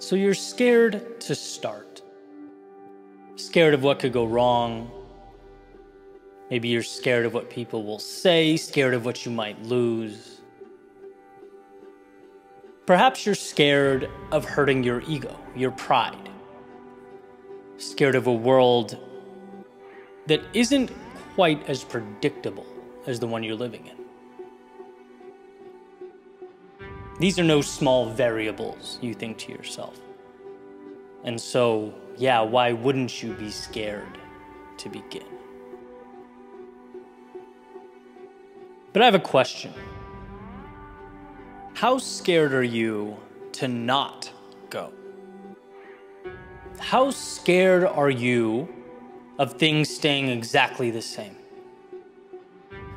So you're scared to start. Scared of what could go wrong. Maybe you're scared of what people will say, scared of what you might lose. Perhaps you're scared of hurting your ego, your pride. Scared of a world that isn't quite as predictable as the one you're living in. These are no small variables, you think to yourself. And so, yeah, why wouldn't you be scared to begin? But I have a question. How scared are you to not go? How scared are you of things staying exactly the same?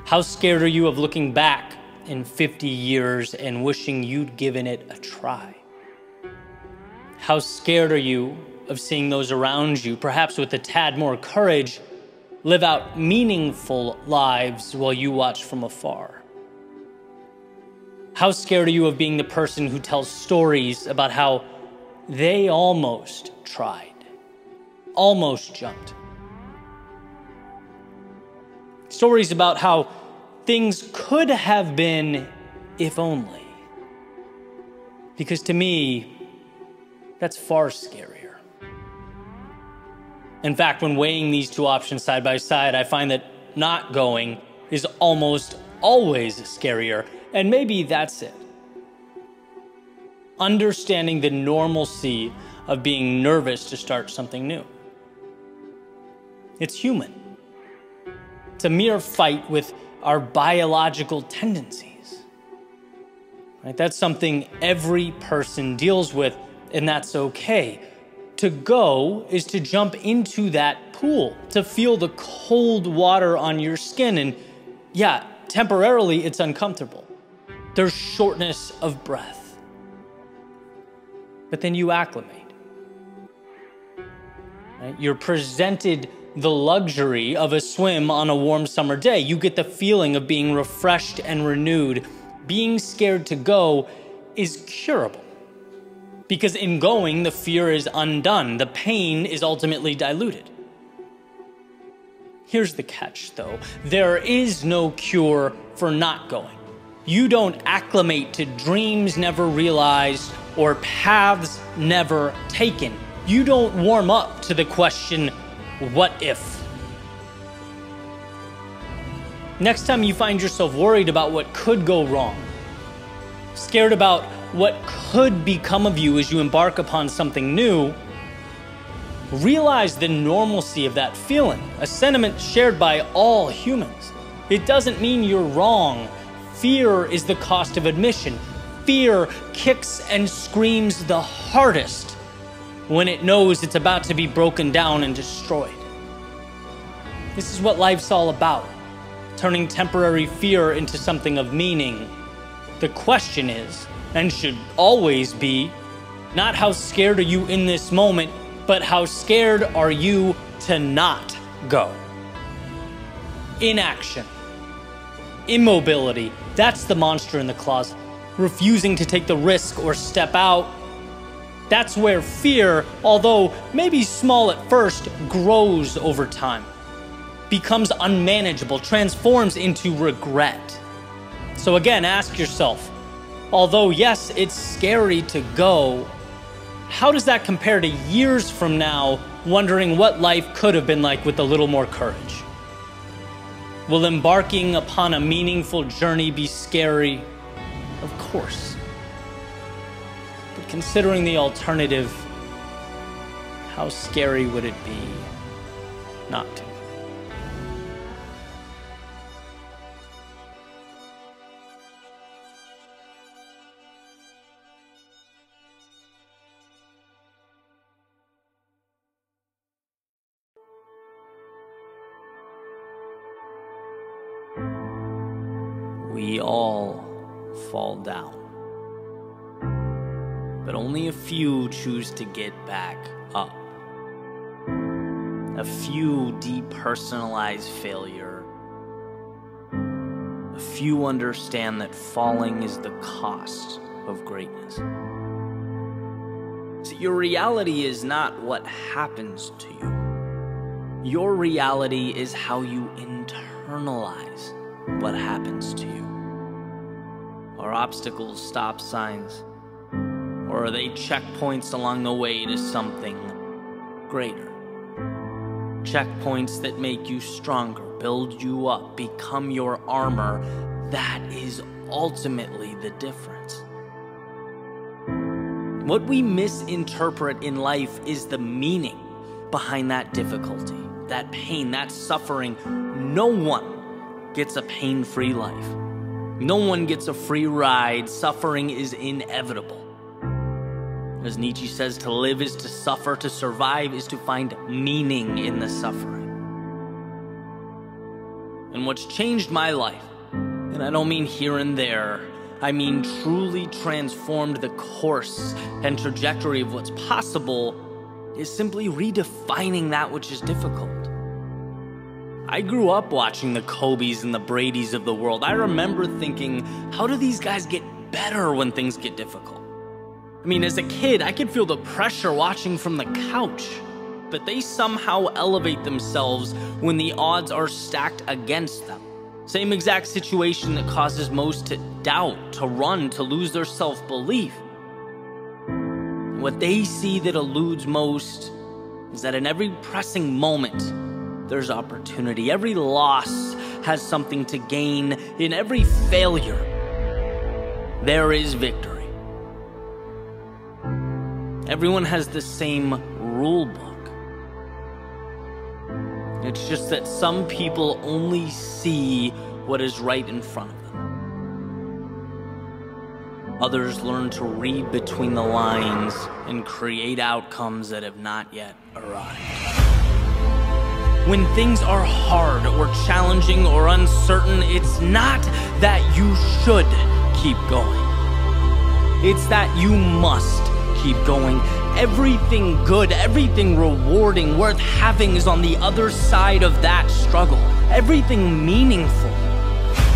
How scared are you of looking back in 50 years and wishing you'd given it a try? How scared are you of seeing those around you, perhaps with a tad more courage, live out meaningful lives while you watch from afar? How scared are you of being the person who tells stories about how they almost tried, almost jumped? Stories about how things could have been if only. Because to me, that's far scarier. In fact, when weighing these two options side by side, I find that not going is almost always scarier. And maybe that's it. Understanding the normalcy of being nervous to start something new. It's human. It's a mere fight with our biological tendencies. Right? That's something every person deals with, and that's okay. To go is to jump into that pool, to feel the cold water on your skin. And yeah, temporarily it's uncomfortable. There's shortness of breath. But then you acclimate. Right? You're presented the luxury of a swim on a warm summer day. You get the feeling of being refreshed and renewed. Being scared to go is curable. Because in going, the fear is undone. The pain is ultimately diluted. Here's the catch, though. There is no cure for not going. You don't acclimate to dreams never realized or paths never taken. You don't warm up to the question, what if? Next time you find yourself worried about what could go wrong, scared about what could become of you as you embark upon something new, realize the normalcy of that feeling, a sentiment shared by all humans. It doesn't mean you're wrong. Fear is the cost of admission. Fear kicks and screams the hardest when it knows it's about to be broken down and destroyed. This is what life's all about, turning temporary fear into something of meaning. The question is, and should always be, not how scared are you in this moment, but how scared are you to not go? Inaction, immobility, that's the monster in the closet. Refusing to take the risk or step out. That's where fear, although maybe small at first, grows over time, becomes unmanageable, transforms into regret. So again, ask yourself, although yes, it's scary to go, how does that compare to years from now, wondering what life could have been like with a little more courage? Will embarking upon a meaningful journey be scary? Of course. But considering the alternative, how scary would it be not to? We all fall down, but only a few choose to get back up. A few depersonalize failure. A few understand that falling is the cost of greatness. See, your reality is not what happens to you. Your reality is how you internalize what happens to you. Are obstacles stop signs? Or are they checkpoints along the way to something greater? Checkpoints that make you stronger, build you up, become your armor. That is ultimately the difference. What we misinterpret in life is the meaning behind that difficulty, that pain, that suffering. No one gets a pain-free life. No one gets a free ride. Suffering is inevitable. As Nietzsche says, to live is to suffer, to survive is to find meaning in the suffering. And what's changed my life, and I don't mean here and there, I mean truly transformed the course and trajectory of what's possible, is simply redefining that which is difficult. I grew up watching the Kobes and the Bradys of the world. I remember thinking, how do these guys get better when things get difficult? I mean, as a kid, I could feel the pressure watching from the couch, but they somehow elevate themselves when the odds are stacked against them. Same exact situation that causes most to doubt, to run, to lose their self-belief. What they see that eludes most is that in every pressing moment, there's opportunity. Every loss has something to gain. In every failure, there is victory. Everyone has the same rule book. It's just that some people only see what is right in front of them. Others learn to read between the lines and create outcomes that have not yet arrived. When things are hard or challenging or uncertain, it's not that you should keep going. It's that you must keep going. Everything good, everything rewarding, worth having is on the other side of that struggle. Everything meaningful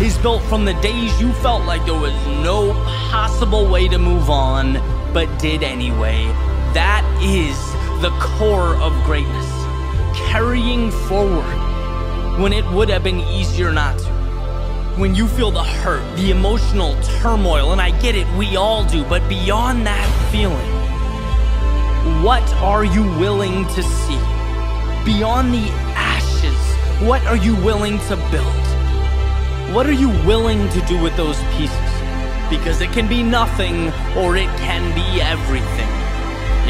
is built from the days you felt like there was no possible way to move on, but did anyway. That is the core of greatness. Carrying forward when it would have been easier not to. When you feel the hurt, the emotional turmoil, and I get it, we all do, but beyond that feeling, what are you willing to see? Beyond the ashes, what are you willing to build? What are you willing to do with those pieces? Because it can be nothing or it can be everything.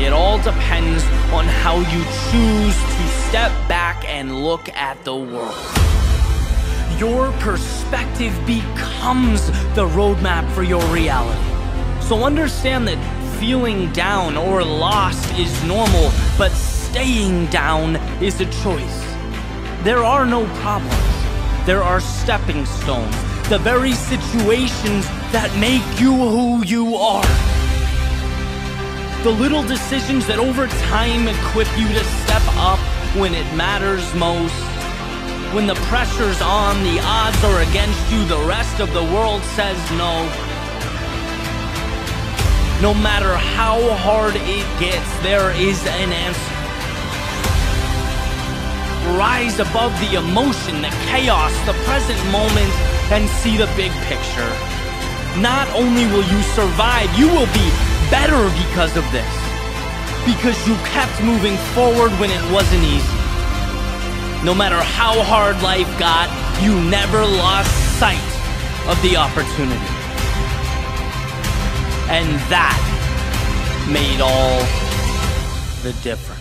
It all depends on how you choose to step back and look at the world. Your perspective becomes the roadmap for your reality. So understand that feeling down or lost is normal, but staying down is a choice. There are no problems. There are stepping stones, the very situations that make you who you are. The little decisions that over time equip you to step up when it matters most. When the pressure's on, the odds are against you, the rest of the world says no. No matter how hard it gets, there is an answer. Rise above the emotion, the chaos, the present moment, and see the big picture. Not only will you survive, you will be better because of this. Because you kept moving forward when it wasn't easy. No matter how hard life got, you never lost sight of the opportunity. And that made all the difference.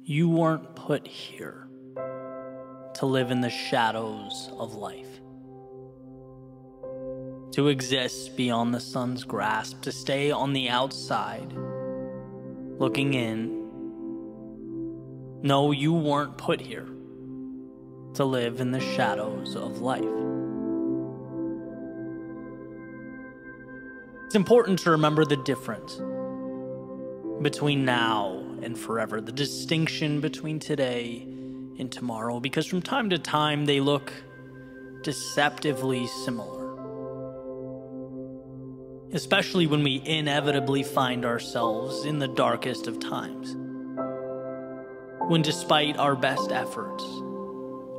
You weren't put here to live in the shadows of life, to exist beyond the sun's grasp, to stay on the outside, looking in. No, you weren't put here to live in the shadows of life. It's important to remember the difference between now and forever, the distinction between today and tomorrow, because from time to time they look deceptively similar. Especially when we inevitably find ourselves in the darkest of times. When despite our best efforts,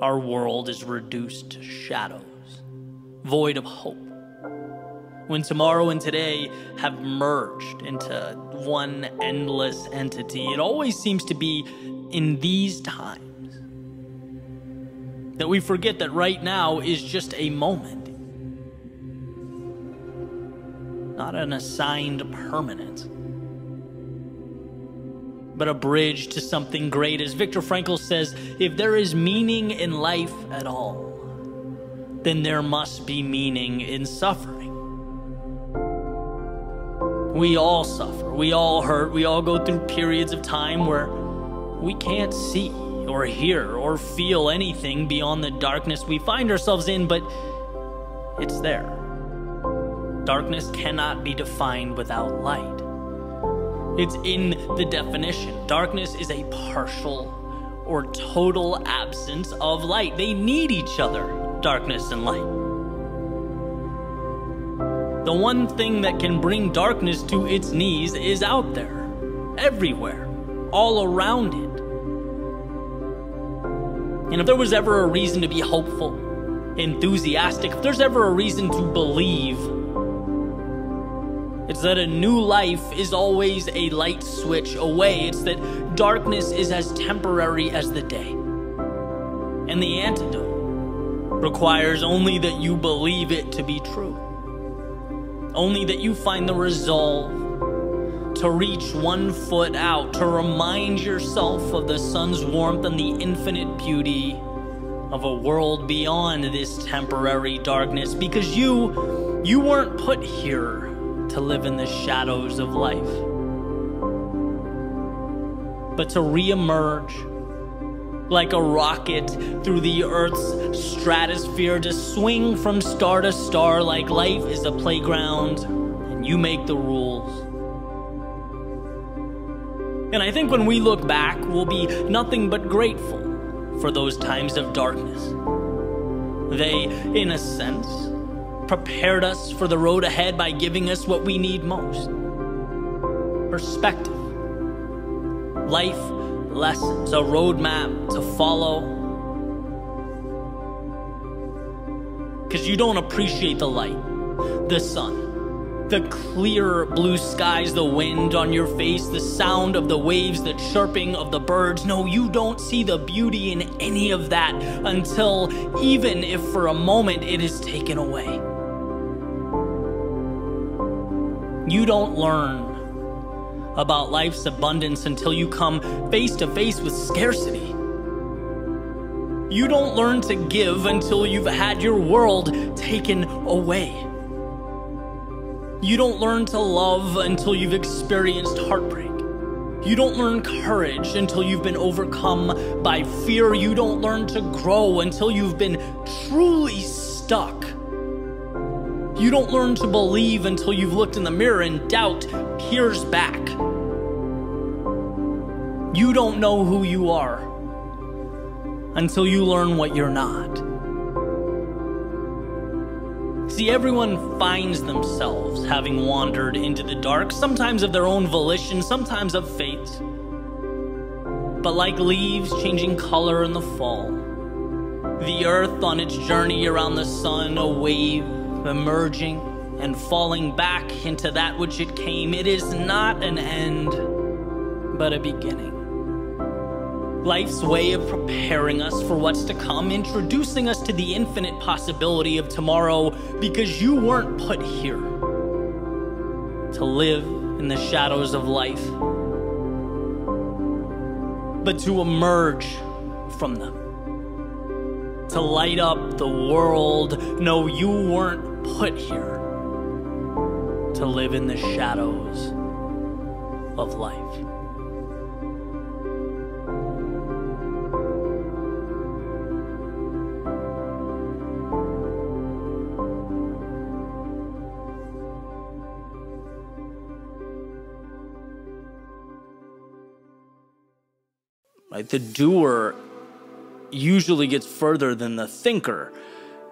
our world is reduced to shadows, void of hope. When tomorrow and today have merged into one endless entity, it always seems to be in these times that we forget that right now is just a moment, not an assigned permanence, but a bridge to something great. As Viktor Frankl says, if there is meaning in life at all, then there must be meaning in suffering. We all suffer, we all hurt, we all go through periods of time where we can't see or hear or feel anything beyond the darkness we find ourselves in, but it's there. Darkness cannot be defined without light. It's in the definition. Darkness is a partial or total absence of light. They need each other, darkness and light. The one thing that can bring darkness to its knees is out there, everywhere, all around it. And if there was ever a reason to be hopeful, enthusiastic, if there's ever a reason to believe, it's that a new life is always a light switch away. It's that darkness is as temporary as the day. And the antidote requires only that you believe it to be true. Only that you find the resolve to reach one foot out, to remind yourself of the sun's warmth and the infinite beauty of a world beyond this temporary darkness, because you weren't put here to live in the shadows of life, but to re-emerge like a rocket through the Earth's stratosphere, to swing from star to star like life is a playground and you make the rules. And I think when we look back, we'll be nothing but grateful for those times of darkness. They, in a sense, prepared us for the road ahead by giving us what we need most: perspective, life lessons, a roadmap to follow. Because you don't appreciate the light, the sun, the clear blue skies, the wind on your face, the sound of the waves, the chirping of the birds. No, you don't see the beauty in any of that until, even if for a moment, it is taken away. You don't learn about life's abundance until you come face to face with scarcity. You don't learn to give until you've had your world taken away. You don't learn to love until you've experienced heartbreak. You don't learn courage until you've been overcome by fear. You don't learn to grow until you've been truly stuck. You don't learn to believe until you've looked in the mirror and doubt peers back. You don't know who you are until you learn what you're not. See, everyone finds themselves having wandered into the dark, sometimes of their own volition, sometimes of fate. But like leaves changing color in the fall, the earth on its journey around the sun, a wave emerging and falling back into that which it came, it is not an end, but a beginning. Life's way of preparing us for what's to come, introducing us to the infinite possibility of tomorrow, because you weren't put here to live in the shadows of life, but to emerge from them, to light up the world. No, you weren't put here to live in the shadows of life. right? The doer usually gets further than the thinker,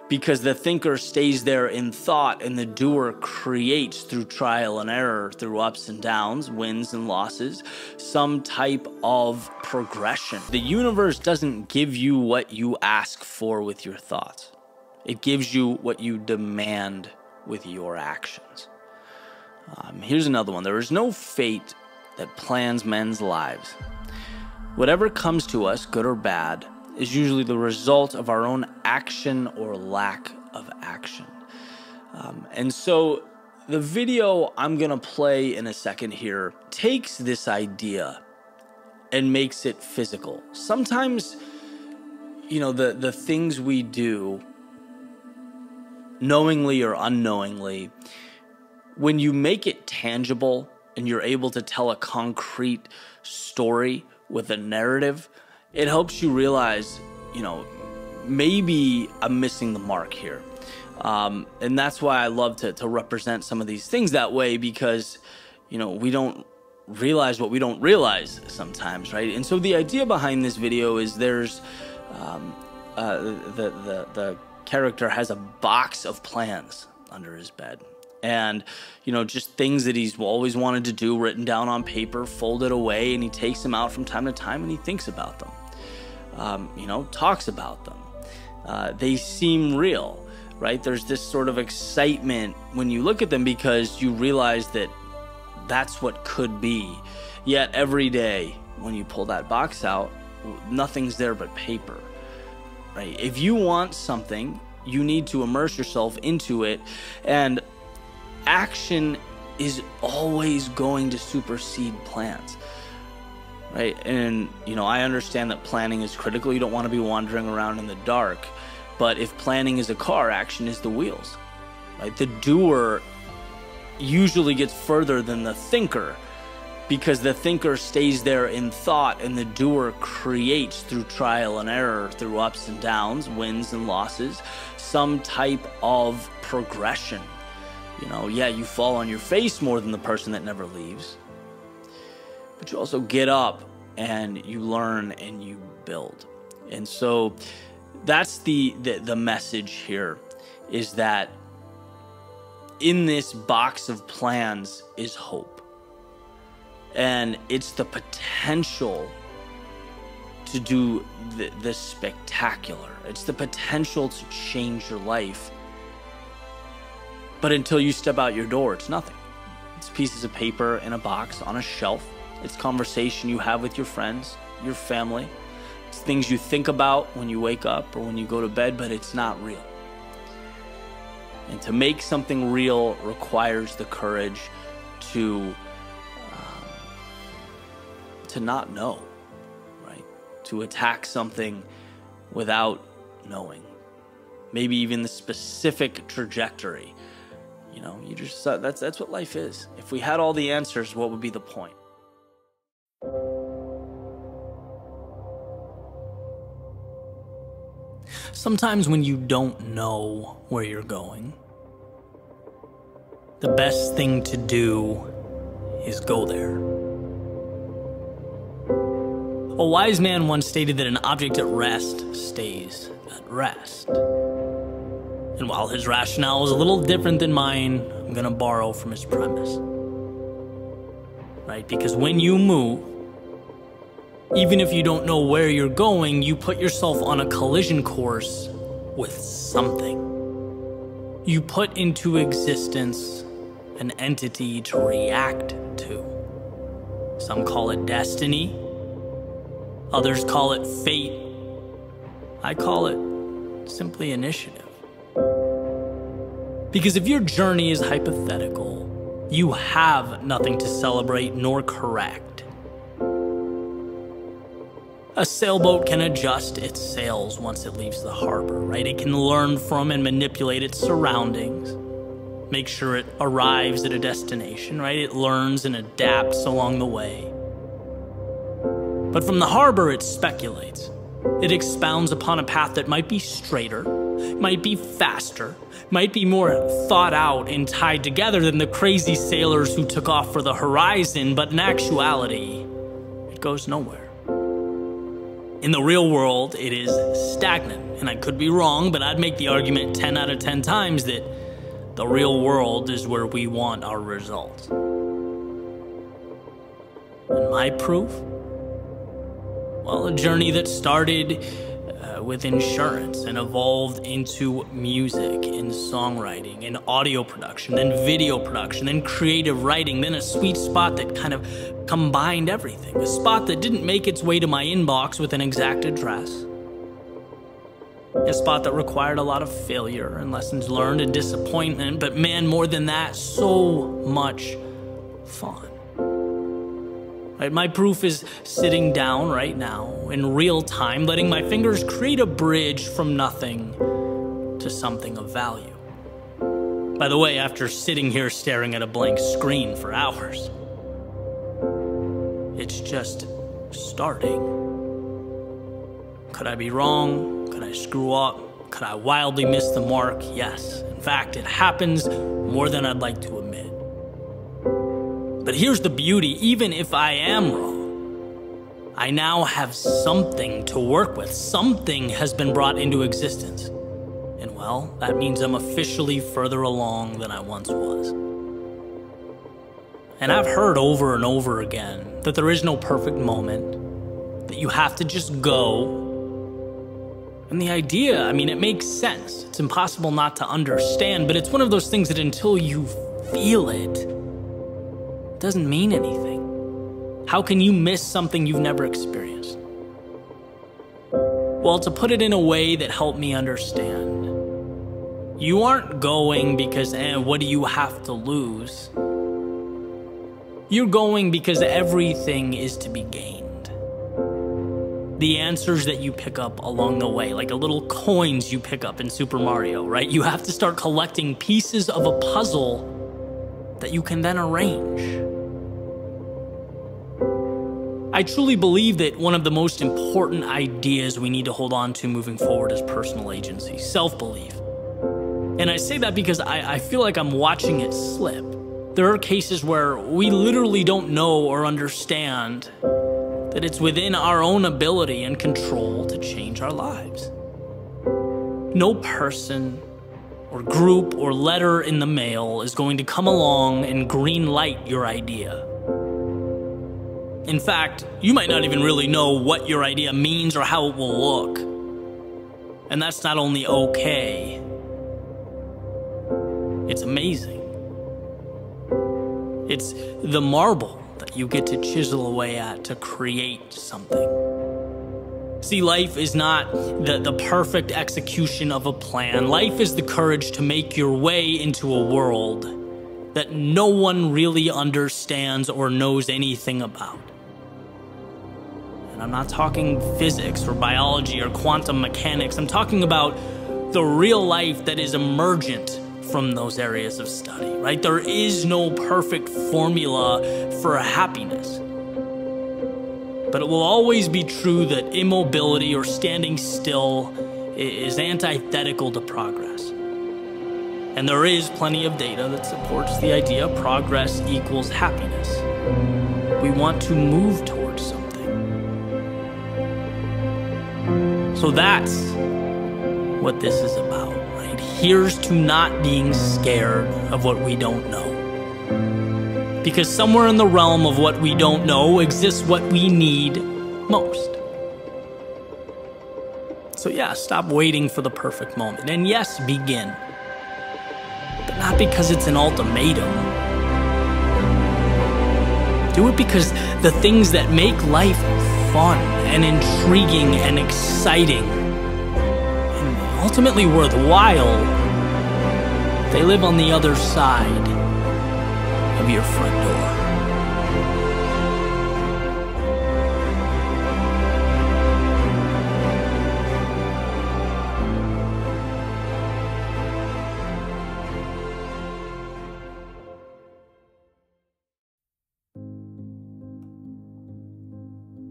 because the thinker stays there in thought and the doer creates through trial and error, through ups and downs, wins and losses, some type of progression. The universe doesn't give you what you ask for with your thoughts. It gives you what you demand with your actions. Here's another one. There is no fate that plans men's lives. Whatever comes to us, good or bad, is usually the result of our own action or lack of action. And so the video I'm gonna play in a second here takes this idea and makes it physical. Sometimes, you know, the things we do, knowingly or unknowingly, when you make it tangible and you're able to tell a concrete story with a narrative, it helps you realize, you know, maybe I'm missing the mark here. And that's why I love to represent some of these things that way, because, you know, we don't realize what we don't realize sometimes, right? And so the idea behind this video is there's the character has a box of plans under his bed. And, you know, just things that he's always wanted to do, written down on paper, folded away, and he takes them out from time to time and he thinks about them, you know, talks about them. They seem real, right? There's this sort of excitement when you look at them because you realize that that's what could be. Yet every day when you pull that box out, nothing's there but paper, right? If you want something, you need to immerse yourself into it, and action is always going to supersede plans, right? And, you know, I understand that planning is critical. You don't want to be wandering around in the dark. But if planning is a car, action is the wheels, right? The doer usually gets further than the thinker, because the thinker stays there in thought and the doer creates through trial and error, through ups and downs, wins and losses, some type of progression. You know, yeah, you fall on your face more than the person that never leaves, but you also get up and you learn and you build. And so that's the message here, is that in this box of plans is hope. And it's the potential to do the spectacular. It's the potential to change your life. But until you step out your door, it's nothing. It's pieces of paper in a box on a shelf. It's conversation you have with your friends, your family. It's things you think about when you wake up or when you go to bed, but it's not real. And to make something real requires the courage to not know, right? To attack something without knowing. Maybe even the specific trajectory. You know, you just that's what life is. If we had all the answers, what would be the point? Sometimes when you don't know where you're going, the best thing to do is go there. A wise man once stated that an object at rest stays at rest. And while his rationale is a little different than mine, I'm gonna borrow from his premise. Right? Because when you move, even if you don't know where you're going, you put yourself on a collision course with something. You put into existence an entity to react to. Some call it destiny. Others call it fate. I call it simply initiative. Because if your journey is hypothetical, you have nothing to celebrate nor correct. A sailboat can adjust its sails once it leaves the harbor, right? It can learn from and manipulate its surroundings, make sure it arrives at a destination, right? It learns and adapts along the way. But from the harbor, it speculates. It expounds upon a path that might be straighter, might be faster, might be more thought out and tied together than the crazy sailors who took off for the horizon, but in actuality, it goes nowhere. In the real world, it is stagnant. And I could be wrong, but I'd make the argument 10 out of 10 times that the real world is where we want our results. And my proof? Well, a journey that started with insurance and evolved into music and songwriting and audio production, then video production, then creative writing, then a sweet spot that kind of combined everything. A spot that didn't make its way to my inbox with an exact address. A spot that required a lot of failure and lessons learned and disappointment, but man, more than that, so much fun. Right? My proof is sitting down right now in real time, letting my fingers create a bridge from nothing to something of value. By the way, after sitting here staring at a blank screen for hours, it's just starting. Could I be wrong? Could I screw up? Could I wildly miss the mark? Yes. In fact, it happens more than I'd like to admit. But here's the beauty, even if I am wrong, I now have something to work with. Something has been brought into existence. And well, that means I'm officially further along than I once was. And I've heard over and over again that there is no perfect moment, that you have to just go. And the idea, I mean, it makes sense. It's impossible not to understand, but it's one of those things that until you feel it doesn't mean anything. How can you miss something you've never experienced? Well, to put it in a way that helped me understand, you aren't going because, what do you have to lose? You're going because everything is to be gained. The answers that you pick up along the way, like the little coins you pick up in Super Mario, right? You have to start collecting pieces of a puzzle that you can then arrange. I truly believe that one of the most important ideas we need to hold on to moving forward is personal agency, self-belief. And I say that because I feel like I'm watching it slip. There are cases where we literally don't know or understand that it's within our own ability and control to change our lives. No person or group or letter in the mail is going to come along and green light your idea. In fact, you might not even really know what your idea means or how it will look. And that's not only okay, it's amazing. It's the marble that you get to chisel away at to create something. See, life is not the perfect execution of a plan. Life is the courage to make your way into a world that no one really understands or knows anything about. And I'm not talking physics or biology or quantum mechanics. I'm talking about the real life that is emergent from those areas of study, right? There is no perfect formula for happiness. But it will always be true that immobility or standing still is antithetical to progress. And there is plenty of data that supports the idea progress equals happiness. We want to move towards something. So that's what this is about, right? Here's to not being scared of what we don't know. Because somewhere in the realm of what we don't know exists what we need most. So yeah, stop waiting for the perfect moment. And yes, begin. But not because it's an ultimatum. Do it because the things that make life fun and intriguing and exciting and ultimately worthwhile, they live on the other side of your front door.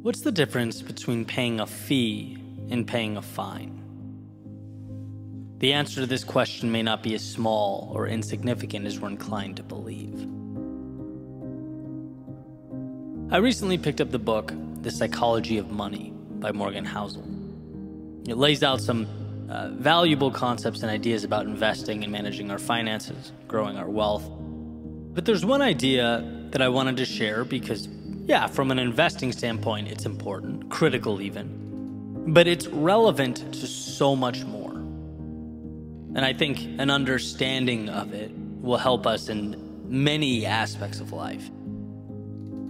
What's the difference between paying a fee and paying a fine? The answer to this question may not be as small or insignificant as we're inclined to believe. I recently picked up the book, The Psychology of Money, by Morgan Housel. It lays out some valuable concepts and ideas about investing and managing our finances, growing our wealth. But there's one idea that I wanted to share because, yeah, from an investing standpoint, it's important, critical even, but it's relevant to so much more. And I think an understanding of it will help us in many aspects of life.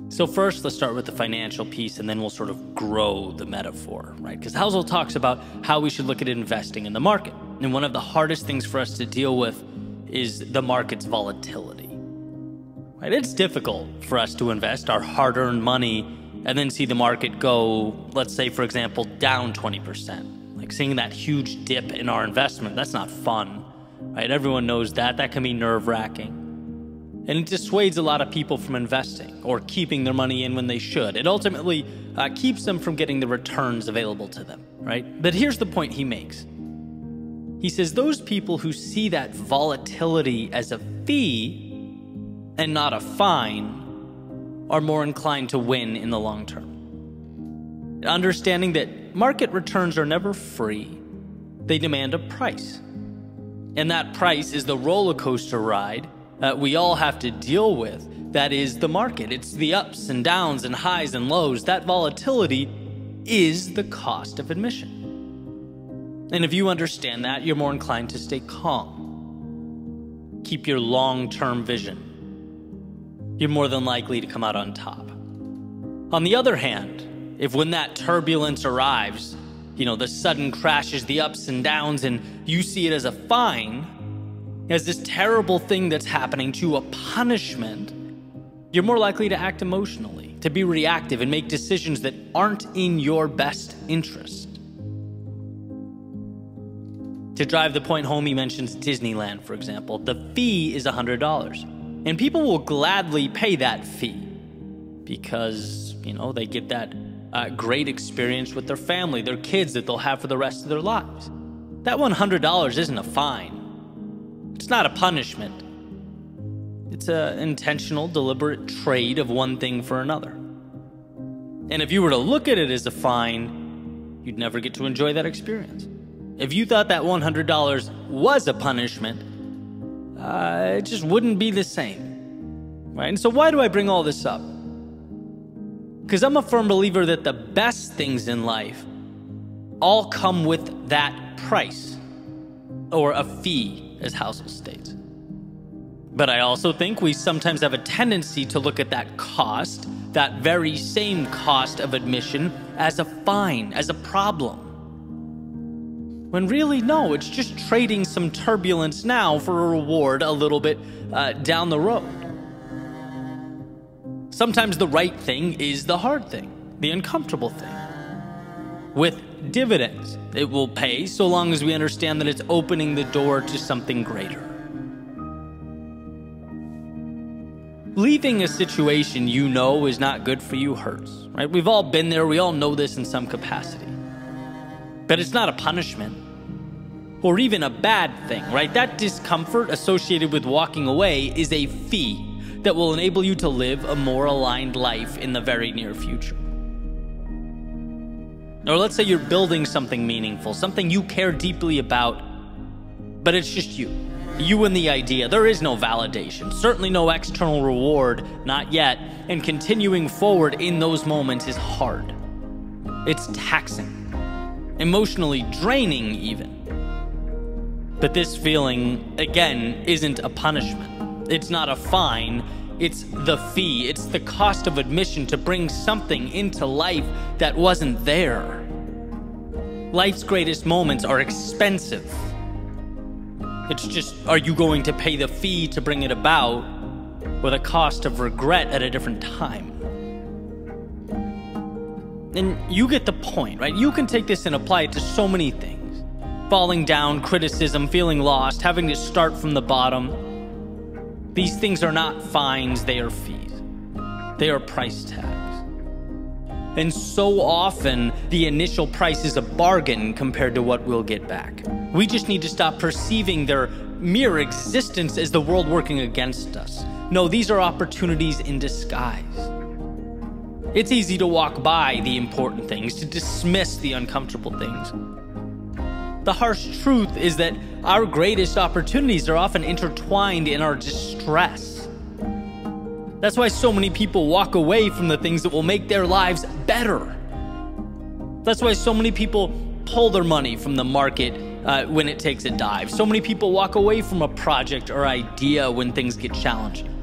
So first, let's start with the financial piece, and then we'll sort of grow the metaphor, right? Because Housel talks about how we should look at investing in the market. And one of the hardest things for us to deal with is the market's volatility, right? It's difficult for us to invest our hard-earned money and then see the market go, let's say, for example, down 20%. Like seeing that huge dip in our investment, that's not fun, right? Everyone knows that. That can be nerve-wracking. And it dissuades a lot of people from investing or keeping their money in when they should. It ultimately keeps them from getting the returns available to them, right? But here's the point he makes. He says those people who see that volatility as a fee and not a fine are more inclined to win in the long term. Understanding that market returns are never free, they demand a price. And that price is the roller coaster ride we all have to deal with. That is the market. It's the ups and downs and highs and lows. That volatility is the cost of admission. And if you understand that, you're more inclined to stay calm. Keep your long-term vision. You're more than likely to come out on top. On the other hand, if when that turbulence arrives, the sudden crashes, the ups and downs, and you see it as a fine, as this terrible thing that's happening to a punishment, you're more likely to act emotionally, to be reactive and make decisions that aren't in your best interest. To drive the point home, he mentions Disneyland, for example. The fee is $100, and people will gladly pay that fee because, they get that great experience with their family, their kids that they'll have for the rest of their lives. That $100 isn't a fine. It's not a punishment. It's an intentional, deliberate trade of one thing for another. And if you were to look at it as a fine, you'd never get to enjoy that experience. If you thought that $100 was a punishment, it just wouldn't be the same, right? And so why do I bring all this up? Because I'm a firm believer that the best things in life all come with that price, or a fee, as Housel states. But I also think we sometimes have a tendency to look at that cost, that very same cost of admission, as a fine, as a problem. When really, no, it's just trading some turbulence now for a reward a little bit down the road. Sometimes the right thing is the hard thing, the uncomfortable thing. With dividends, it will pay so long as we understand that it's opening the door to something greater. Leaving a situation is not good for you hurts, right? We've all been there. We all know this in some capacity. But it's not a punishment or even a bad thing, right? That discomfort associated with walking away is a fee that will enable you to live a more aligned life in the very near future. Or let's say you're building something meaningful, something you care deeply about, but it's just you and the idea. There is no validation, certainly no external reward, not yet, and continuing forward in those moments is hard. It's taxing, emotionally draining even. But this feeling, again, isn't a punishment. It's not a fine. It's the fee. It's the cost of admission to bring something into life that wasn't there. Life's greatest moments are expensive. It's just, are you going to pay the fee to bring it about, or the cost of regret at a different time? And you get the point, right? You can take this and apply it to so many things. Falling down, criticism, feeling lost, having to start from the bottom. These things are not fines, they are fees. They are price tags. And so often, the initial price is a bargain compared to what we'll get back. We just need to stop perceiving their mere existence as the world working against us. No, these are opportunities in disguise. It's easy to walk by the important things, to dismiss the uncomfortable things. The harsh truth is that our greatest opportunities are often intertwined in our distress. That's why so many people walk away from the things that will make their lives better. That's why so many people pull their money from the market when it takes a dive. So many people walk away from a project or idea when things get challenging.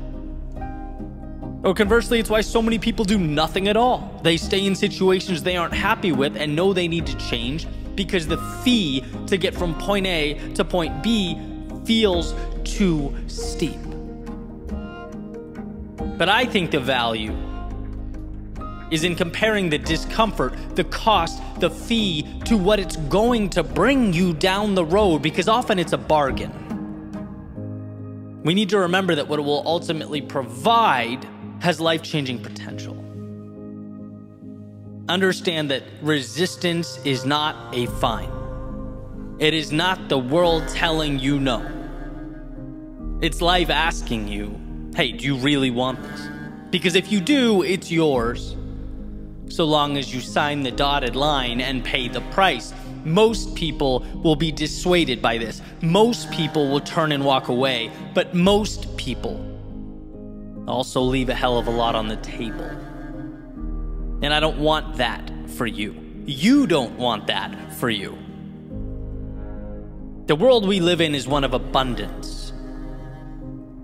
Or conversely, it's why so many people do nothing at all. They stay in situations they aren't happy with and know they need to change because the fee to get from point A to point B feels too steep. But I think the value is in comparing the discomfort, the cost, the fee to what it's going to bring you down the road, because often it's a bargain. We need to remember that what it will ultimately provide has life-changing potential. Understand that resistance is not a fine. It is not the world telling you no. It's life asking you, hey, do you really want this? Because if you do, it's yours, so long as you sign the dotted line and pay the price. Most people will be dissuaded by this. Most people will turn and walk away, but most people also leave a hell of a lot on the table. And I don't want that for you. You don't want that for you. The world we live in is one of abundance.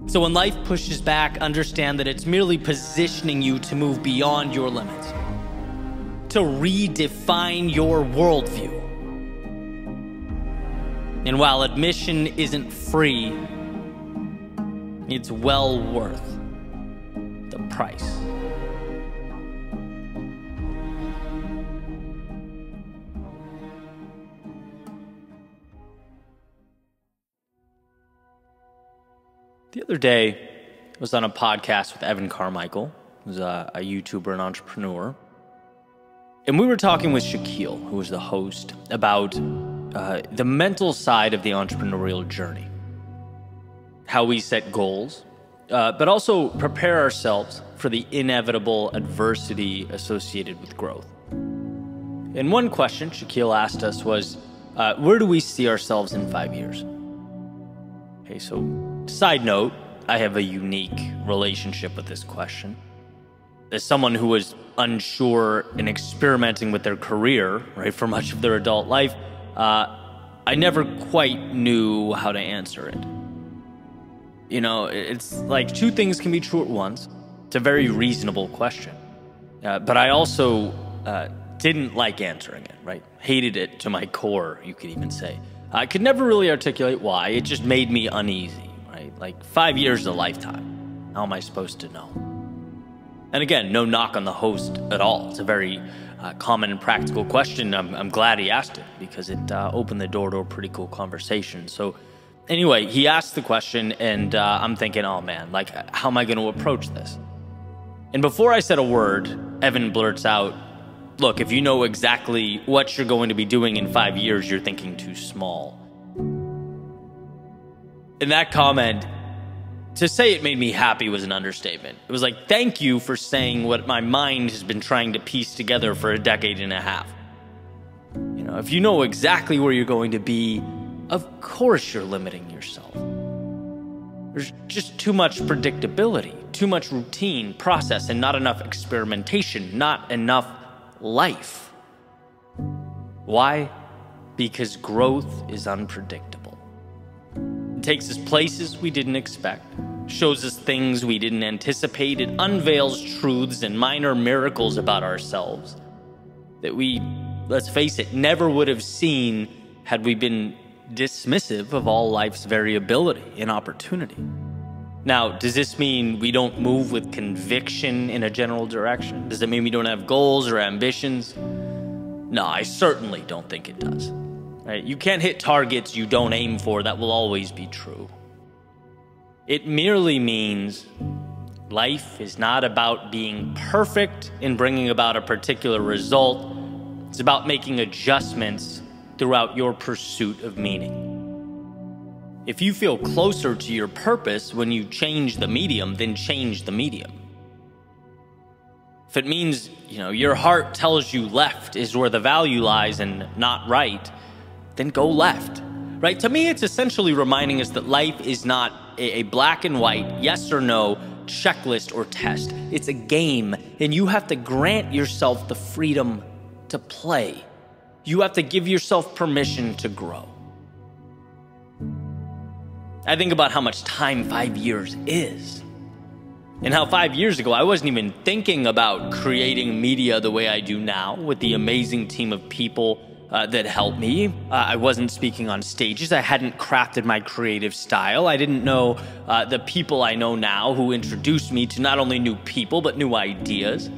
So when life pushes back, understand that it's merely positioning you to move beyond your limits, to redefine your worldview. And while admission isn't free, it's well worth the price. The other day, I was on a podcast with Evan Carmichael, who's a YouTuber and entrepreneur. And we were talking with Shaquille, who was the host, about the mental side of the entrepreneurial journey. How we set goals, but also prepare ourselves for the inevitable adversity associated with growth. And one question Shaquille asked us was, where do we see ourselves in 5 years? Okay, so side note, I have a unique relationship with this question. As someone who was unsure and experimenting with their career, right, for much of their adult life, I never quite knew how to answer it. You know, it's like two things can be true at once. It's a very reasonable question. But I also didn't like answering it, right? Hated it to my core, you could even say. I could never really articulate why. It just made me uneasy, right? Like 5 years is a lifetime. How am I supposed to know? And again, no knock on the host at all. It's a very common and practical question. I'm glad he asked it because it opened the door to a pretty cool conversation. So anyway, he asked the question and I'm thinking, oh man, like how am I going to approach this? And before I said a word, Evan blurts out, look, if you know exactly what you're going to be doing in 5 years, you're thinking too small. And that comment, to say it made me happy was an understatement. It was like, thank you for saying what my mind has been trying to piece together for a decade and a half. You know, if you know exactly where you're going to be, of course you're limiting yourself. There's just too much predictability, too much routine, process, and not enough experimentation, not enough life. Why? Because growth is unpredictable. It takes us places we didn't expect, shows us things we didn't anticipate, it unveils truths and minor miracles about ourselves that we, let's face it, never would have seen had we been dismissive of all life's variability and opportunity. Now, does this mean we don't move with conviction in a general direction? Does it mean we don't have goals or ambitions? No, I certainly don't think it does. Right? You can't hit targets you don't aim for. That will always be true. It merely means life is not about being perfect in bringing about a particular result. It's about making adjustments throughout your pursuit of meaning. If you feel closer to your purpose when you change the medium, then change the medium. If it means, your heart tells you left is where the value lies and not right, then go left, right? To me, it's essentially reminding us that life is not a black and white, yes or no, checklist or test. It's a game, and you have to grant yourself the freedom to play. You have to give yourself permission to grow. I think about how much time 5 years is. And how 5 years ago, I wasn't even thinking about creating media the way I do now with the amazing team of people that helped me. I wasn't speaking on stages. I hadn't crafted my creative style. I didn't know the people I know now who introduced me to not only new people, but new ideas.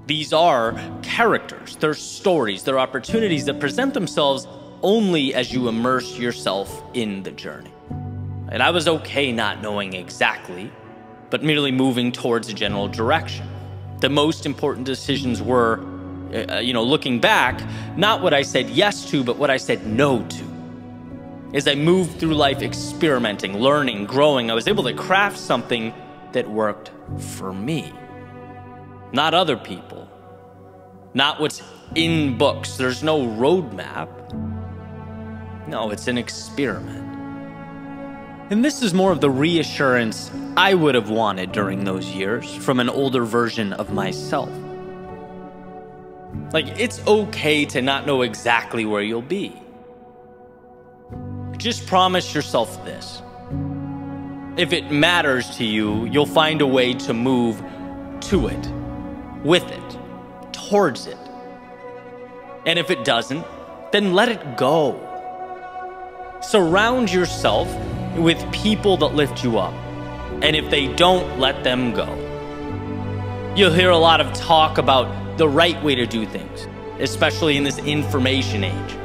These are characters, they're stories, they're opportunities that present themselves only as you immerse yourself in the journey. And I was okay not knowing exactly, but merely moving towards a general direction. The most important decisions were, looking back, not what I said yes to, but what I said no to. As I moved through life experimenting, learning, growing, I was able to craft something that worked for me. Not other people. Not what's in books. There's no roadmap. No, it's an experiment. And this is more of the reassurance I would have wanted during those years from an older version of myself. Like, it's okay to not know exactly where you'll be. Just promise yourself this. If it matters to you, you'll find a way to move to it, with it, towards it. And if it doesn't, then let it go. Surround yourself with people that lift you up. And if they don't, let them go. You'll hear a lot of talk about the right way to do things, especially in this information age.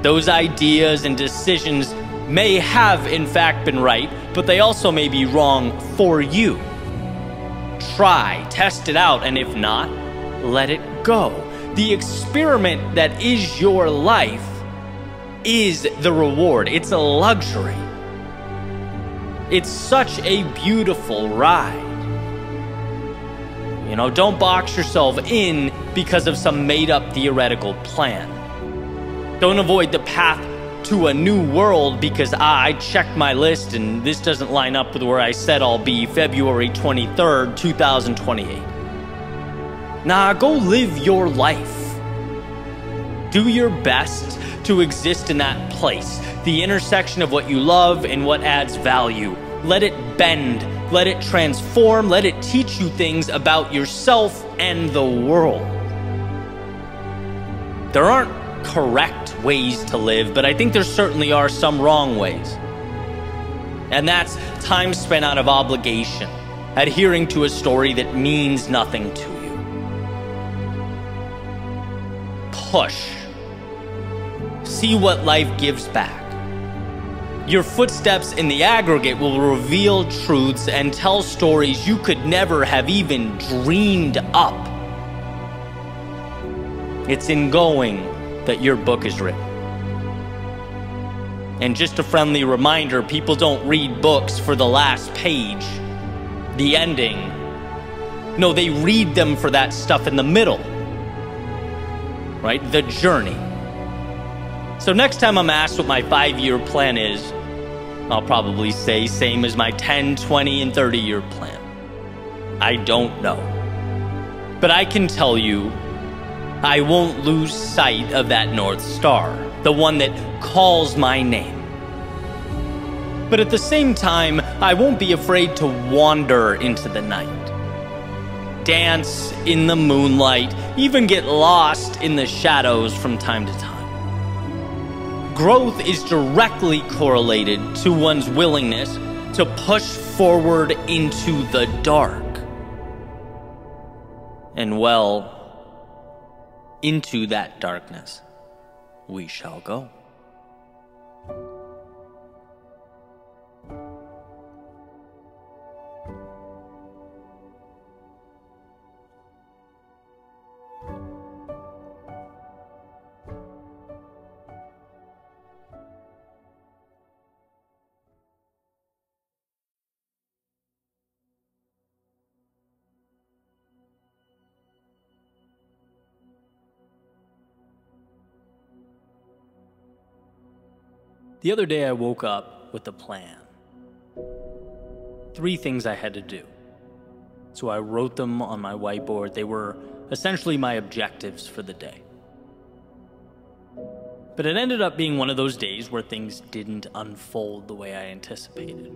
Those ideas and decisions may have in fact been right, but they also may be wrong for you. Try, test it out, and if not, let it go. The experiment that is your life is the reward. It's a luxury. It's such a beautiful ride. Don't box yourself in because of some made-up theoretical plan. Don't avoid the path to a new world because I checked my list and this doesn't line up with where I said I'll be February 23rd, 2028. Nah, go live your life. Do your best to exist in that place, the intersection of what you love and what adds value. Let it bend, let it transform, let it teach you things about yourself and the world. There aren't correct ways to live, but I think there certainly are some wrong ways. And that's time spent out of obligation, adhering to a story that means nothing to you. Push. See what life gives back. Your footsteps in the aggregate will reveal truths and tell stories you could never have even dreamed up. It's in going that your book is written. And just a friendly reminder, people don't read books for the last page, the ending. No, they read them for that stuff in the middle, right? The journey. So next time I'm asked what my 5-year plan is, I'll probably say same as my 10, 20, and 30-year plan. I don't know. But I can tell you, I won't lose sight of that North Star, the one that calls my name. But at the same time, I won't be afraid to wander into the night. Dance in the moonlight, even get lost in the shadows from time to time. Growth is directly correlated to one's willingness to push forward into the dark. And into that darkness we shall go. The other day I woke up with a plan. 3 things I had to do. So I wrote them on my whiteboard. They were essentially my objectives for the day. But it ended up being one of those days where things didn't unfold the way I anticipated.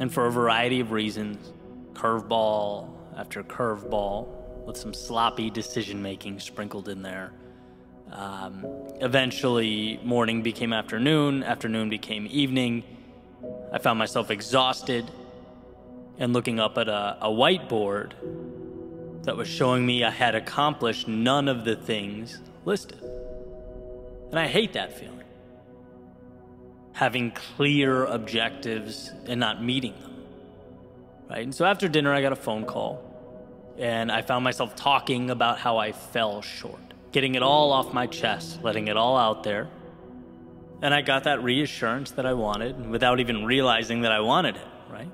And for a variety of reasons, curveball after curveball, with some sloppy decision-making sprinkled in there. Eventually, morning became afternoon, afternoon became evening. I found myself exhausted and looking up at a whiteboard that was showing me I had accomplished none of the things listed. And I hate that feeling. Having clear objectives and not meeting them. Right? And so after dinner, I got a phone call. And I found myself talking about how I fell short. Getting it all off my chest, letting it all out there. And I got that reassurance that I wanted without even realizing that I wanted it, right?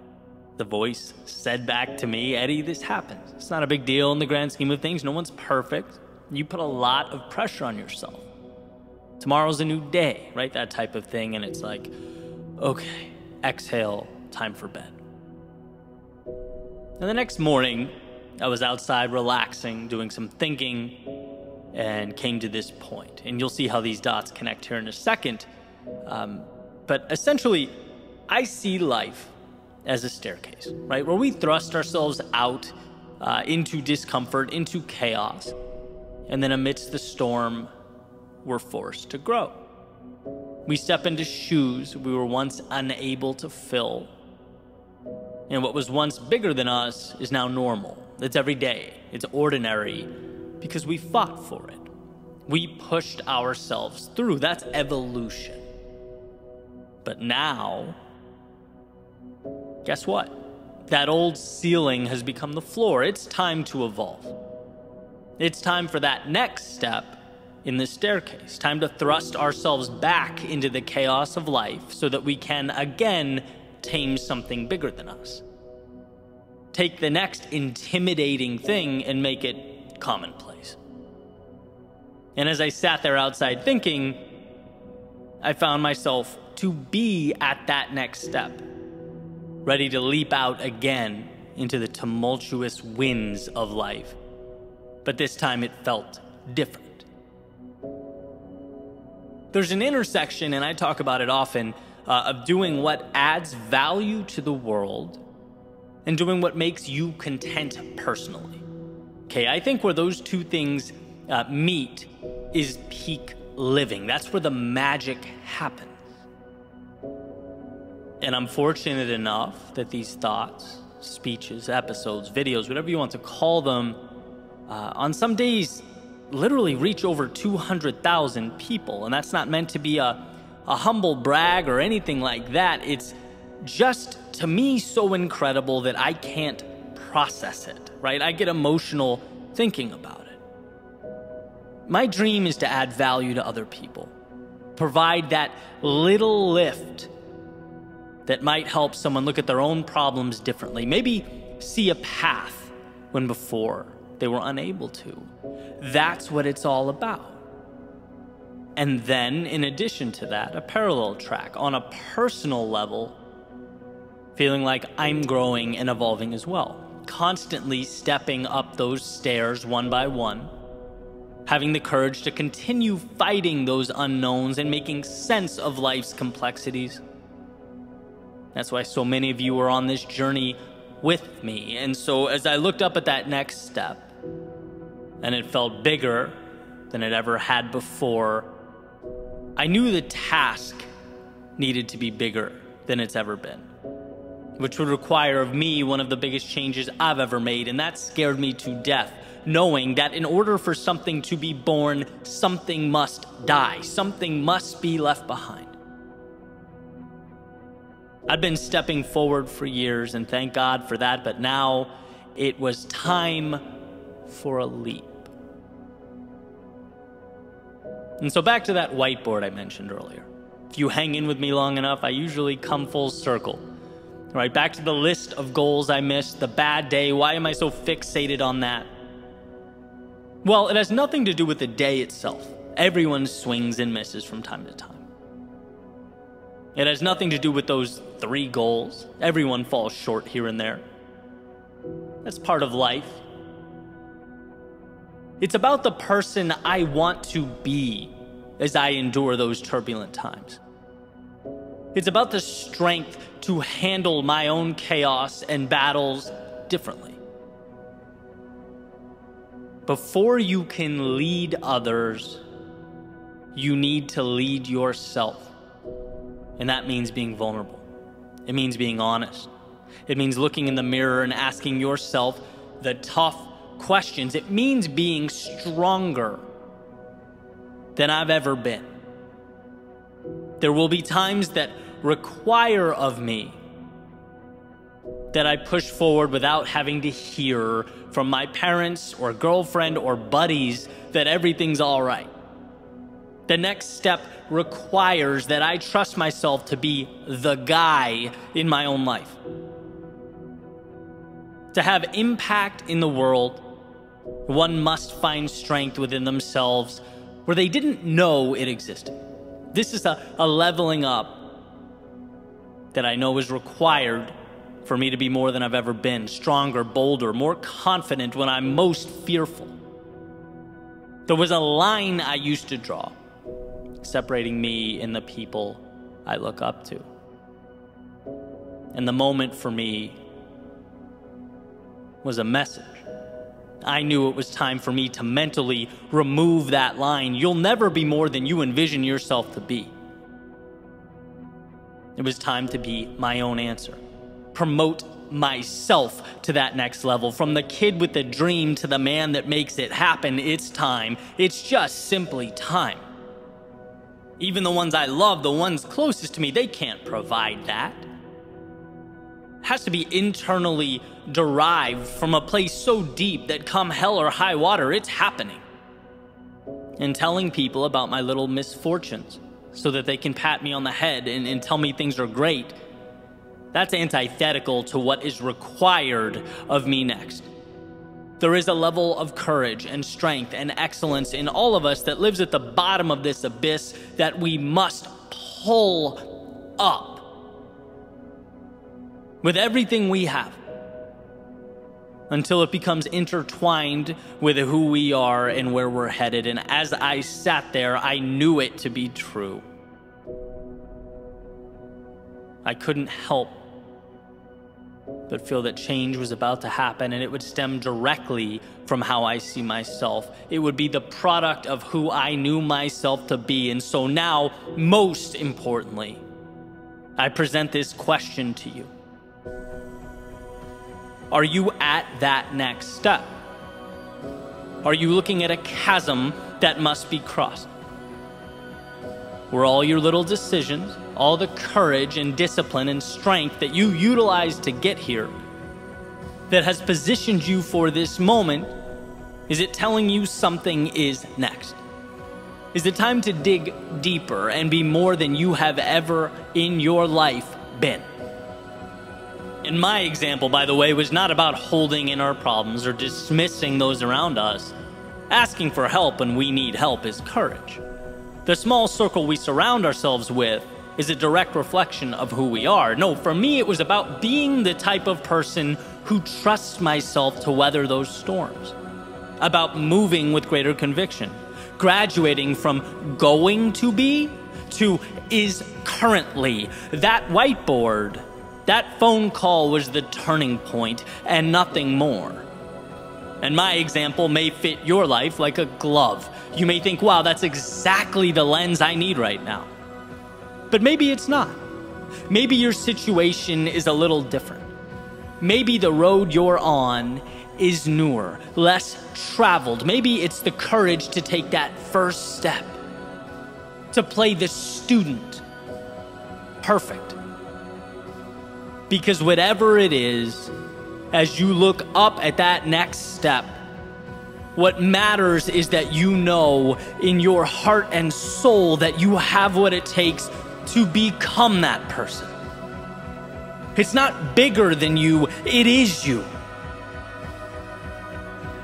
The voice said back to me, Eddie, this happens. It's not a big deal in the grand scheme of things. No one's perfect. You put a lot of pressure on yourself. Tomorrow's a new day, right? That type of thing. And it's like, okay, exhale, time for bed. And the next morning, I was outside relaxing, doing some thinking, and came to this point. And you'll see how these dots connect here in a second. But essentially, I see life as a staircase, right? Where we thrust ourselves out into discomfort, into chaos. And then amidst the storm, we're forced to grow. We step into shoes we were once unable to fill. And what was once bigger than us is now normal. It's every day. It's ordinary because we fought for it. We pushed ourselves through. That's evolution. But now, guess what? That old ceiling has become the floor. It's time to evolve. It's time for that next step in the staircase. Time to thrust ourselves back into the chaos of life so that we can again tame something bigger than us. Take the next intimidating thing and make it commonplace. And as I sat there outside thinking, I found myself to be at that next step, ready to leap out again into the tumultuous winds of life. But this time it felt different. There's an intersection, and I talk about it often, of doing what adds value to the world and doing what makes you content personally. Okay, I think where those two things meet is peak living. That's where the magic happens. And I'm fortunate enough that these thoughts, speeches, episodes, videos, whatever you want to call them, on some days literally reach over 200,000 people. And that's not meant to be a humble brag or anything like that. It's just, to me, so incredible that I can't process it, right? I get emotional thinking about it. My dream is to add value to other people, provide that little lift that might help someone look at their own problems differently, maybe see a path when before they were unable to. That's what it's all about. And then, in addition to that, a parallel track on a personal level, feeling like I'm growing and evolving as well, constantly stepping up those stairs one by one, having the courage to continue fighting those unknowns and making sense of life's complexities. That's why so many of you are on this journey with me. And so as I looked up at that next step, and it felt bigger than it ever had before, I knew the task needed to be bigger than it's ever been, which would require of me one of the biggest changes I've ever made, and that scared me to death, knowing that in order for something to be born, something must die, something must be left behind. I'd been stepping forward for years, and thank God for that, but now it was time for a leap. And so back to that whiteboard I mentioned earlier. If you hang in with me long enough, I usually come full circle. Right, back to the list of goals I missed, the bad day. Why am I so fixated on that? Well, it has nothing to do with the day itself. Everyone swings and misses from time to time. It has nothing to do with those 3 goals. Everyone falls short here and there. That's part of life. It's about the person I want to be as I endure those turbulent times. It's about the strength to handle my own chaos and battles differently. Before you can lead others, you need to lead yourself. And that means being vulnerable. It means being honest. It means looking in the mirror and asking yourself the tough questions. It means being stronger than I've ever been. There will be times that require of me that I push forward without having to hear from my parents or girlfriend or buddies that everything's all right. The next step requires that I trust myself to be the guy in my own life. To have impact in the world, one must find strength within themselves where they didn't know it existed. This is a leveling up that I know is required for me to be more than I've ever been, stronger, bolder, more confident when I'm most fearful. There was a line I used to draw separating me and the people I look up to. And the moment for me was a message. I knew it was time for me to mentally remove that line. You'll never be more than you envision yourself to be. It was time to be my own answer. Promote myself to that next level. From the kid with the dream to the man that makes it happen, it's time. It's just simply time. Even the ones I love, the ones closest to me, they can't provide that. It has to be internally derived from a place so deep that come hell or high water, it's happening. And telling people about my little misfortunes so that they can pat me on the head and tell me things are great, that's antithetical to what is required of me next. There is a level of courage and strength and excellence in all of us that lives at the bottom of this abyss that we must pull up with everything we have until it becomes intertwined with who we are and where we're headed. And as I sat there, I knew it to be true. I couldn't help but feel that change was about to happen, and it would stem directly from how I see myself. It would be the product of who I knew myself to be. And so now, most importantly, I present this question to you. Are you at that next step? Are you looking at a chasm that must be crossed? Where all your little decisions, all the courage and discipline and strength that you utilized to get here, that has positioned you for this moment, is it telling you something is next? Is it time to dig deeper and be more than you have ever in your life been? And my example, by the way, was not about holding in our problems or dismissing those around us. Asking for help when we need help is courage. The small circle we surround ourselves with is a direct reflection of who we are. No, for me, it was about being the type of person who trusts myself to weather those storms. About moving with greater conviction. Graduating from going to be to is currently. That whiteboard, that phone call was the turning point and nothing more. And my example may fit your life like a glove. You may think, wow, that's exactly the lens I need right now. But maybe it's not. Maybe your situation is a little different. Maybe the road you're on is newer, less traveled. Maybe it's the courage to take that first step, to play the student perfect. Because whatever it is, as you look up at that next step, what matters is that you know in your heart and soul that you have what it takes to become that person. It's not bigger than you, it is you.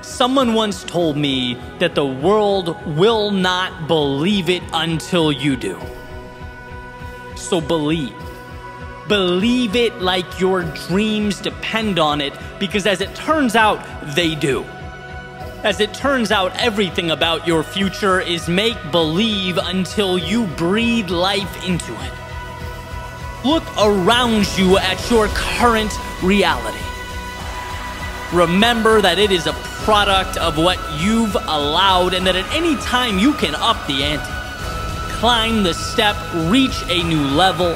Someone once told me that the world will not believe it until you do. So believe. Believe it like your dreams depend on it, because as it turns out, they do. As it turns out, everything about your future is make-believe until you breathe life into it. Look around you at your current reality. Remember that it is a product of what you've allowed, and that at any time you can up the ante. Climb the step, reach a new level.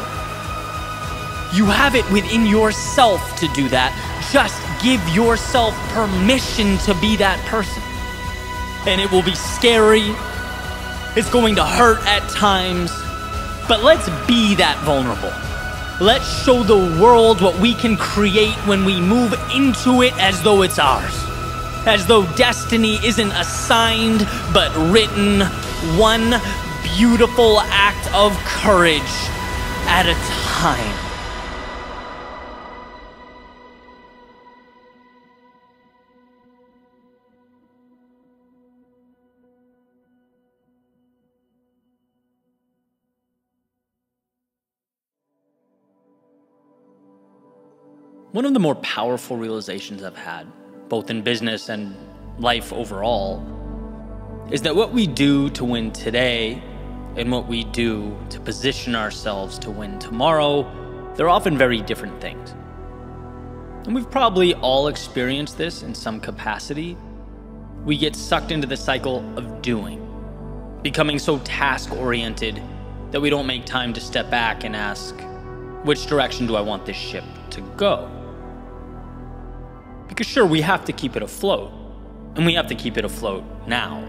You have it within yourself to do that. Just give yourself permission to be that person. And it will be scary. It's going to hurt at times. But let's be that vulnerable. Let's show the world what we can create when we move into it as though it's ours. As though destiny isn't assigned, but written, one beautiful act of courage at a time. One of the more powerful realizations I've had, both in business and life overall, is that what we do to win today and what we do to position ourselves to win tomorrow, they're often very different things. And we've probably all experienced this in some capacity. We get sucked into the cycle of doing, becoming so task-oriented that we don't make time to step back and ask, which direction do I want this ship to go? Because sure, we have to keep it afloat, and we have to keep it afloat now.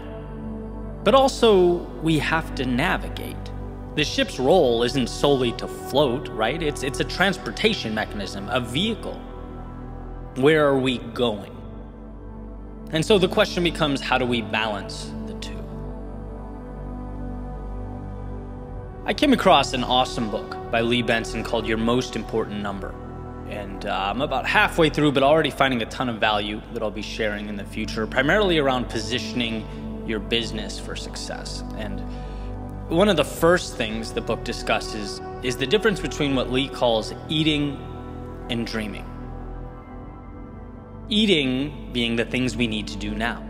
But also, we have to navigate. The ship's role isn't solely to float, right? It's a transportation mechanism, a vehicle. Where are we going? And so the question becomes, how do we balance the two? I came across an awesome book by Lee Benson called Your Most Important Number. And I'm about halfway through, but already finding a ton of value that I'll be sharing in the future, primarily around positioning your business for success. And one of the first things the book discusses is the difference between what Lee calls eating and dreaming. Eating being the things we need to do now,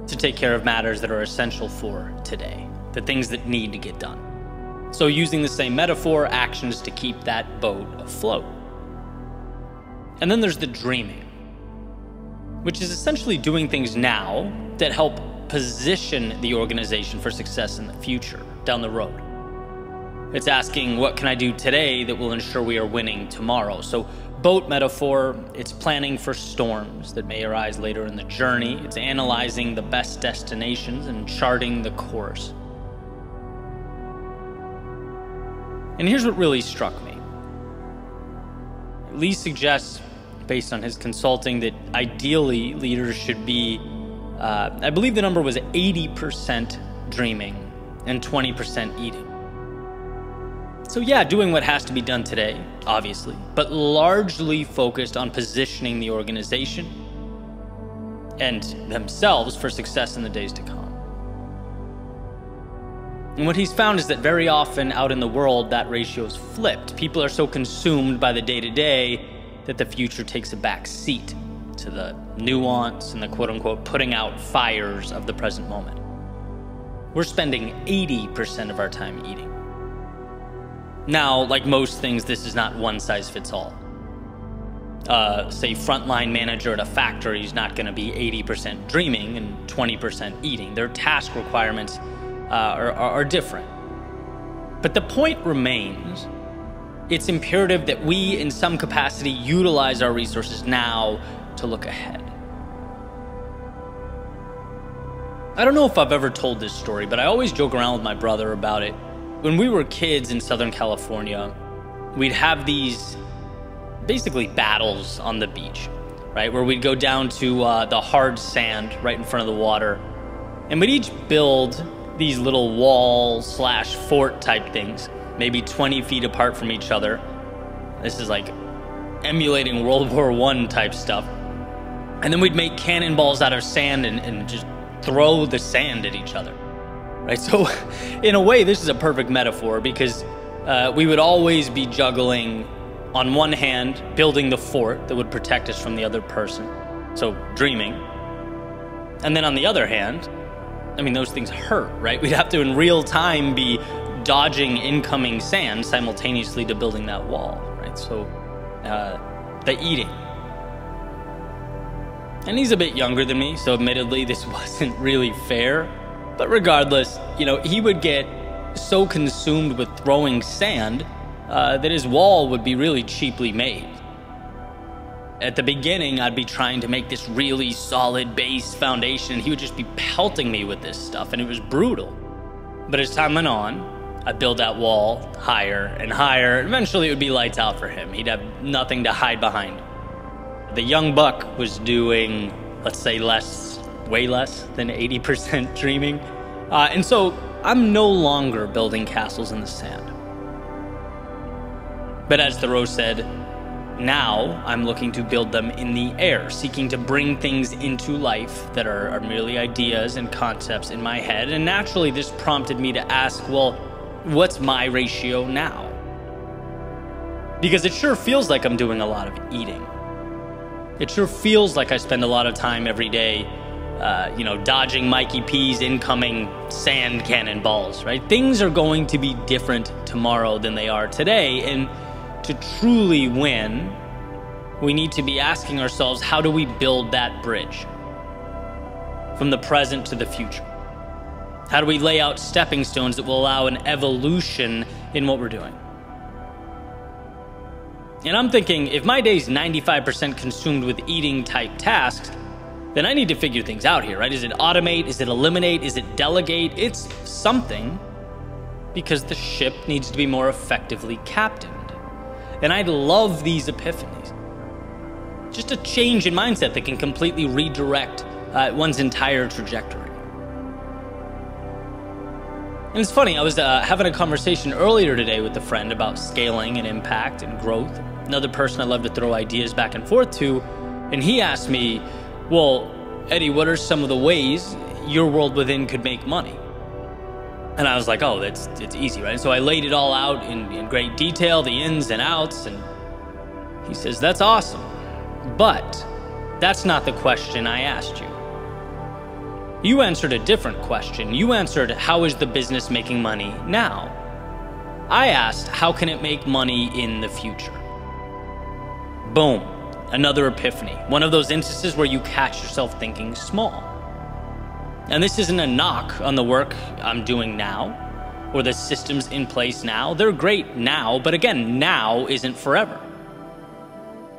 to take care of matters that are essential for today, the things that need to get done. So using the same metaphor, actions to keep that boat afloat. And then there's the dreaming, which is essentially doing things now that help position the organization for success in the future, down the road. It's asking, what can I do today that will ensure we are winning tomorrow? So boat metaphor, it's planning for storms that may arise later in the journey. It's analyzing the best destinations and charting the course. And here's what really struck me. Lee suggests, based on his consulting, that ideally leaders should be, I believe the number was 80% dreaming and 20% eating. So yeah, doing what has to be done today, obviously, but largely focused on positioning the organization and themselves for success in the days to come. And what he's found is that very often out in the world, that ratio is flipped. People are so consumed by the day-to-day that the future takes a back seat to the nuance and the quote-unquote putting out fires of the present moment. We're spending 80% of our time eating. Now, like most things, this is not one size fits all. Say frontline manager at a factory is not going to be 80% dreaming and 20% eating. Their task requirements are different. But the point remains, it's imperative that we, in some capacity, utilize our resources now to look ahead. I don't know if I've ever told this story, but I always joke around with my brother about it. When we were kids in Southern California, we'd have these basically battles on the beach, right? Where we'd go down to the hard sand right in front of the water, and we'd each build these little wall/fort type things, maybe 20 feet apart from each other. This is like emulating World War I type stuff. And then we'd make cannonballs out of sand and just throw the sand at each other, right? So in a way, this is a perfect metaphor because we would always be juggling, on one hand, building the fort that would protect us from the other person, so dreaming. And then on the other hand, I mean, those things hurt, right? We'd have to, in real time, be dodging incoming sand simultaneously to building that wall, right? So, the eating. And he's a bit younger than me, so admittedly, this wasn't really fair. But regardless, he would get so consumed with throwing sand that his wall would be really cheaply made. At the beginning, I'd be trying to make this really solid base foundation, and he would just be pelting me with this stuff, and it was brutal. But as time went on, I'd build that wall higher and higher, and eventually it would be lights out for him. He'd have nothing to hide behind. The young buck was doing, let's say, way less than 80% dreaming. And so I'm no longer building castles in the sand. But as Thoreau said, now I'm looking to build them in the air, seeking to bring things into life that are merely ideas and concepts in my head. And naturally, this prompted me to ask, well, what's my ratio now? Because it sure feels like I'm doing a lot of eating. It sure feels like I spend a lot of time every day, dodging Mikey P's incoming sand cannonballs, right? Things are going to be different tomorrow than they are today. And to truly win, we need to be asking ourselves, how do we build that bridge from the present to the future? How do we lay out stepping stones that will allow an evolution in what we're doing? And I'm thinking, if my day's 95% consumed with eating type tasks, then I need to figure things out here, right? Is it automate? Is it eliminate? Is it delegate? It's something, because the ship needs to be more effectively captained. And I love these epiphanies. Just a change in mindset that can completely redirect one's entire trajectory. And it's funny, I was having a conversation earlier today with a friend about scaling and impact and growth. Another person I love to throw ideas back and forth to. And he asked me, well, Eddie, what are some of the ways your world within could make money? And I was like, oh, it's easy, right? So I laid it all out in great detail, the ins and outs, and he says, that's awesome. But that's not the question I asked you. You answered a different question. You answered, how is the business making money now? I asked, how can it make money in the future? Boom, another epiphany. One of those instances where you catch yourself thinking small. And this isn't a knock on the work I'm doing now or the systems in place now. They're great now, but again, now isn't forever.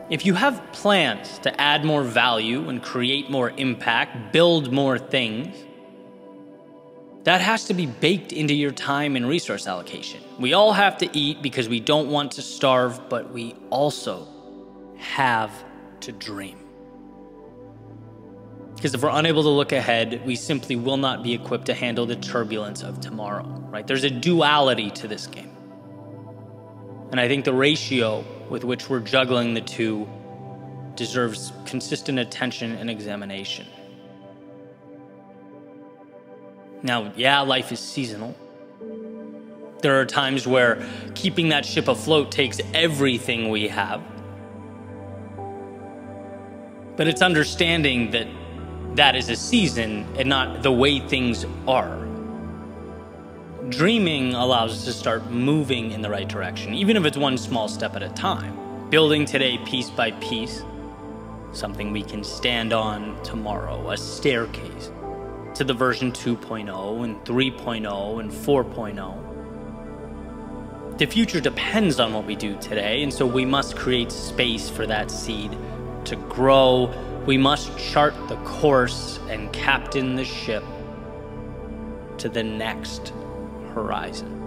If you have plans to add more value and create more impact, build more things, that has to be baked into your time and resource allocation. We all have to eat because we don't want to starve, but we also have to dream. Because if we're unable to look ahead, we simply will not be equipped to handle the turbulence of tomorrow, right? There's a duality to this game. And I think the ratio with which we're juggling the two deserves consistent attention and examination. Now, yeah, life is seasonal. There are times where keeping that ship afloat takes everything we have. But it's understanding that that is a season and not the way things are. Dreaming allows us to start moving in the right direction, even if it's one small step at a time. Building today piece by piece, something we can stand on tomorrow, a staircase to the version 2.0 and 3.0 and 4.0. The future depends on what we do today, and so we must create space for that seed to grow. We must chart the course and captain the ship to the next horizon.